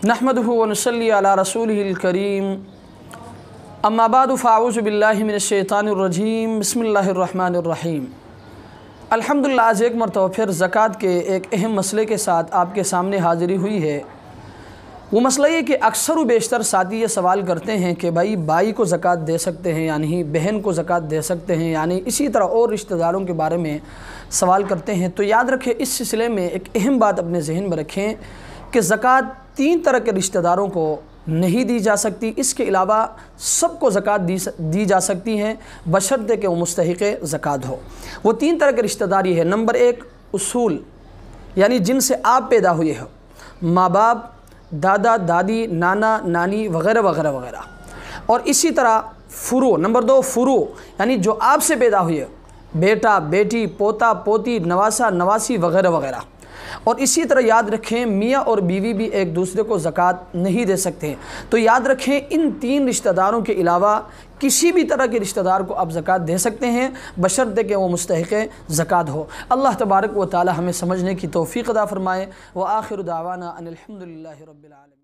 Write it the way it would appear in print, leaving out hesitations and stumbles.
नहमदुहु व नुसल्ली अला रसूलिहिल करीम अम्मा बाद फ़अऊज़ु बिल्लाहि मिनश्शैतानिर रजीम बिस्मिल्लाहिर्रहमानिर रहीम। अल्हम्दुलिल्लाह, आज एक मरतबा फिर ज़कात के एक अहम मसले के साथ आपके सामने हाज़िरी हुई है। वो मसला ये कि अक्सर व बेशतर साथी ये सवाल करते हैं कि भाई को ज़कात दे सकते हैं या नहीं, बहन को ज़कात दे सकते हैं या नहीं, इसी तरह और रिश्तेदारों के बारे में सवाल करते हैं। तो याद रखें, इस सिलसिले में एक अहम बात अपने जहन में रखें कि ज़कात 3 तरह के रिश्तेदारों को नहीं दी जा सकती। इसके अलावा सबको ज़कात दी जा सकती हैं बशर्ते कि वो मुस्तहिक़े ज़कात हो। वो 3 तरह के रिश्तेदारी है। नंबर 1 उसूल, यानी जिनसे आप पैदा हुए हो, माँ बाप, दादा दादी, नाना नानी वग़ैरह वग़ैरह वग़ैरह। और इसी तरह फ़ुरू। नंबर 2 फ़ुरू, यानी जो आपसे पैदा हुए, बेटा बेटी, पोता पोती, नवासा नवासी वग़ैरह वग़ैरह। और इसी तरह याद रखें, मियाँ और बीवी भी एक दूसरे को ज़कात नहीं दे सकते। तो याद रखें, इन 3 रिश्तेदारों के अलावा किसी भी तरह के रिश्तेदार को आप ज़कात दे सकते हैं बशर्ते कि वो मुस्तहिक़े ज़कात हो। अल्लाह तबारक व तआला हमें समझने की तौफ़ीक़ अता फ़रमाए। व आखिर दावाना अनिल हम्दुलिल्लाहि रब्बिल आलमीन।